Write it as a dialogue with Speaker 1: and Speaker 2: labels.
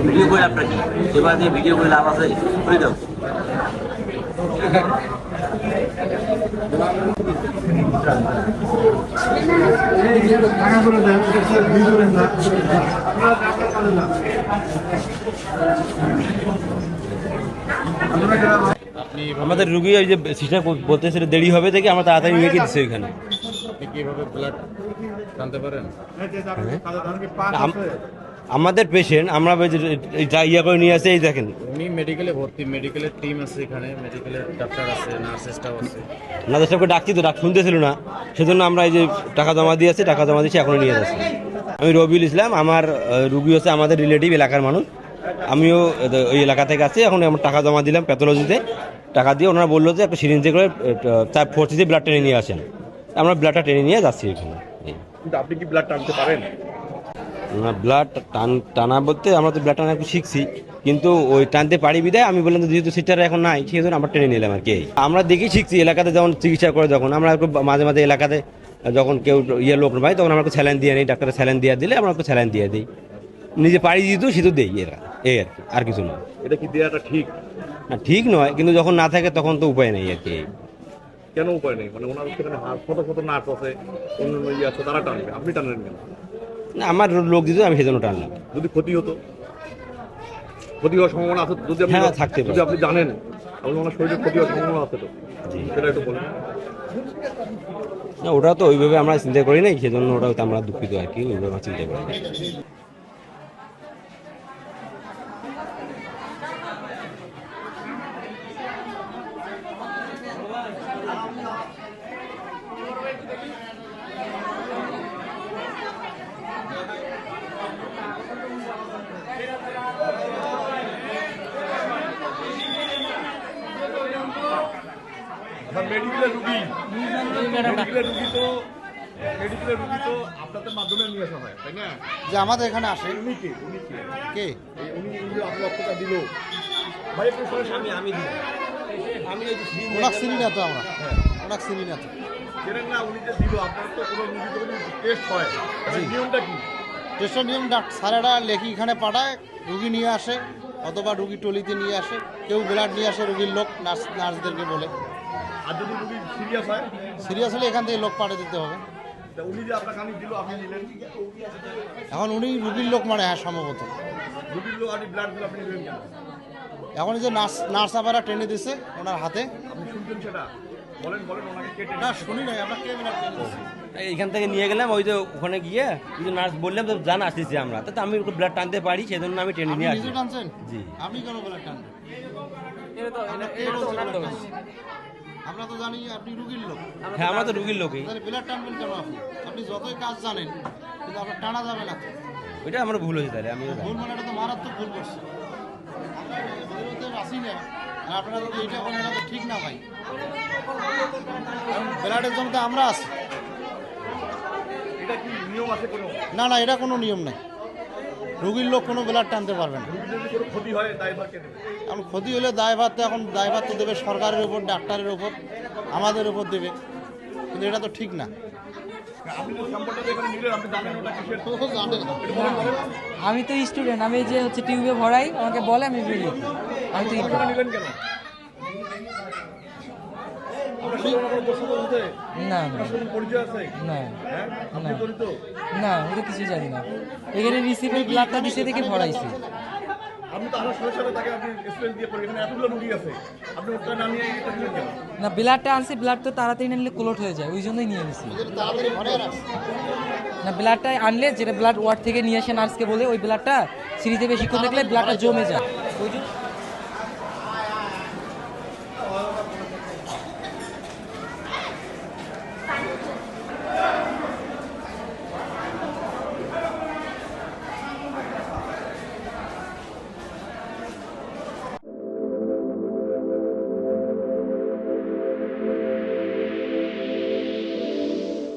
Speaker 1: Video করে আপনার কি সেবা দিয়ে ভিডিও করে লাভ আছে করে দাও।
Speaker 2: আমাদের রুগী ওই যে সিস্টার বলতেছিল দেরি হবে থেকে আমরা তাড়াতাড়ি নিয়ে গিয়ে দিচ্ছি ওইখানে।
Speaker 3: কিভাবে ব্লাড জানতে পারেন?
Speaker 2: আমাদের পেশেন্ট আমরা ইয়া করে নিয়ে আসে, এই দেখেন
Speaker 3: উনি মেডিকেলে ভর্তি, মেডিকেলের টিম আছে এখানে, মেডিকেলের ডাক্তার আছে, নার্স স্টাফ আছে।
Speaker 2: ওনাদের সবকে ডাকছি তো শুনতেছিল না, সেজন্য আমরা এই যে টাকা জমা দিয়েছি, টাকা জমা দিয়েছি, এখনো নিয়ে যাচ্ছি। আমি রবিউল ইসলাম, আমার রুগী হচ্ছে আমাদের রিলেটিভ এলাকার মানুষ, আমিও ওই এলাকা থেকে আছি। এখন আমরা টাকা জমা দিলাম প্যাথোলজিতে, টাকা দিয়ে ওনারা বললো যে একটা সিরিঞ্জে করে 440 ব্লাড টেনে নিয়ে আসেন। আমরা ব্লাডটা টেনে নিয়ে যাচ্ছি এখানে।
Speaker 4: কিন্তু আপনি কি ব্লাড টানতে পারেন?
Speaker 2: না, ব্লাড টানা বলতে আমরা তো ব্লাড টানা একটু শিখছি, কিন্তু ওই টানতে পারি বিদায় আমি বললাম যেহেতু সিস্টার এখন নাই, সেই জন্য আমরা টেনে নিলাম আর কি। আমরা দেখি শিখছি এলাকাতে, যখন চিকিৎসা করে যখন আমরা একটু মাঝে মাঝে এলাকাতে যখন কেউ লোক পাই তখন আমরা একটু স্যালাইন দিয়ে নিই, ডাক্তারের স্যালাইন দিয়ে দিলে আমরা একটু স্যালাইন দিয়ে দিই, নিজে পাড়ি দিত সেটা দেই, এরা এই আর কি, আর কিছু না।
Speaker 4: এটা কি দেওয়াটা ঠিক?
Speaker 2: না, ঠিক নয়, কিন্তু যখন না থাকে তখন তো উপায় নেই আর কি।
Speaker 4: কেন উপায় নেই? মানে ওনার সেখানে শত শত নার্স আছে, অন্য ইয়ে আছে, তারা টানবে, আপনি টানলেন কেন?
Speaker 2: না, আমার লোক দিত, আমি সেজন্য টানলাম।
Speaker 4: যদি ক্ষতি হতো, ক্ষতি হওয়ার সম্ভাবনা আছে যদি আপনি,
Speaker 2: হ্যাঁ, থাকতে পারে।
Speaker 4: যদি আপনি জানেন তাহলে ওনার শরীরে ক্ষতি হওয়ার সম্ভাবনা আছে তো,
Speaker 2: জি,
Speaker 4: সেটা একটু বলুন।
Speaker 2: না, ওটা তো ওইভাবে আমরা চিন্তা করি নাই, সেজন্য ওটা আমরা দুঃখিত আর কি, ওইভাবে আমরা চিন্তা করি নাই।
Speaker 4: মেডিকেলের রুগী, মেডিকেলের রুগী তো আপনাদের মাধ্যমে নিয়ে আসা হয়, তাই না?
Speaker 5: যে আমাদের এখানে আসে
Speaker 4: উনি কে?
Speaker 5: কে?
Speaker 4: উনি আপনি রক্তটা দিল, ভাই একটু সরাসরি
Speaker 2: আমি দিই, আমি ওই যে
Speaker 5: ওনাক চিনি না তো আমরা, ওনাক চিনি না তো।
Speaker 4: জানেন না উনি যে দিল, আপনার তো কোনো রুগী তো টেস্ট হয়, নিয়মটা কি?
Speaker 5: টেস্টের নিয়ম স্যারেরা লেখি এখানে পাঠায়, রুগী নিয়ে আসে অথবা রুগী টলিতে নিয়ে আসে, কেউ ব্লাড নিয়ে আসে রুগীর লোক, নার্সদেরকে বলে।
Speaker 4: আর যদি রুগী সিরিয়াস হয়,
Speaker 5: সিরিয়াস হলে এখান থেকে লোক পাঠিয়ে দিতে হবে।
Speaker 4: তা উনি যে আপনার কানে দিল, আপনি নিলেন,
Speaker 5: এখন উনি রুগীর লোক মানে, হ্যাঁ সম্ভবত।
Speaker 4: রুগীর লোক আপনি ব্লাড দিল, আপনি নিলেন কেন?
Speaker 5: এখন এই যে নার্স আবার টেনে দিছে ওনার হাতে।
Speaker 4: আপনি শুনছেন সেটা? বলেন ওনাকে কেটে
Speaker 5: না শুনি নাই, আমরা কে ব্লাড টেনে দিছি?
Speaker 2: এইখান থেকে নিয়ে গেলাম, ওই যে ওখানে গিয়ে কিন্তু নার্স বললাম তো জান আসতেছি আমরা, তো আমি ব্লাড টানতে পারি, সেজন্য আমি টেনে নিয়ে আসি।
Speaker 5: নিজে টানছেন?
Speaker 2: জি।
Speaker 5: আপনি কেন ব্লাড টানবেন? আমরা তো জানি আপনি রুগীর লোক।
Speaker 2: হ্যাঁ, আমরা তো রুগীর লোকই।
Speaker 5: তাহলে ব্লাড টানবেন কেন আপনি? আপনি যতই কাজ জানেন কিন্তু আপনার টানা যাবে না তো।
Speaker 2: ওইটা আমার ভুল হয়েছে, তাহলে আমি
Speaker 5: ভুল মানে এটা তো মারাত্মক ভুল করছে। আমরা বিরোধে আসি না, আর আপনারা যদি এইটা করেন এটা তো ঠিক না ভাই। কারণ ব্লাডের জন্য আমরা আছি।
Speaker 4: এটা কি নিয়ম আছে কোনো?
Speaker 5: না না, এটা কোনো নিয়ম নাই। রুগীর লোক কোনো ব্লাড টানতে পারবে না।
Speaker 4: রুগীর যদি কোনো ক্ষতি হয় দায়ভার কে দেবে?
Speaker 5: এখন ক্ষতি হলে দায়ভার তো দেবে সরকারের উপর, ডাক্তারের উপর, আমাদের উপর দেবে, কিন্তু এটা তো ঠিক না।
Speaker 4: আপনি যে সম্পর্কটা এখানে নিলেন, আপনি জানেন ওটা কিসের?
Speaker 5: জানেন না।
Speaker 6: আমি তো স্টুডেন্ট, আমি যে হচ্ছে টিউবে ভরাই, আমাকে বলে আমি বেরিয়ে আমি তো
Speaker 4: আপনারা নিলেন কেন? আপনার সাথে কোনো প্রশ্ন বলতে
Speaker 6: না
Speaker 4: আপনার সাথে পরিচয় আছে?
Speaker 6: না
Speaker 4: হ্যাঁ, আপনি
Speaker 6: না।
Speaker 4: জড়িত?
Speaker 6: না, আমি তো কিছু জানি না। এখানে রিসিভের ব্লাডটা দিছে দেখে ভরাইছি।
Speaker 4: আপনি তো আমার সাথে তাকে আপনি স্পেস দিয়ে পড়ে, এখানে এতগুলো রুগী আছে, আপনি ওটা না নিয়ে এটা নিলেন কেন?
Speaker 6: না, ব্লাডটা আনছি, ব্লাড তো তাড়াতাড়ি না নিলে ক্লোট হয়ে যায়, ওই জন্যই নিয়ে নিছি।
Speaker 5: তাড়াতাড়ি ভরে রাখ।
Speaker 6: না, ব্লাডটা আনলে যেটা ব্লাড ওয়ার্ড থেকে নিয়ে আসে নার্সকে বলে, ওই ব্লাডটা সিরিজে বেশিক্ষণ দেখলে ব্লাডটা জমে যায়, ওই জন্য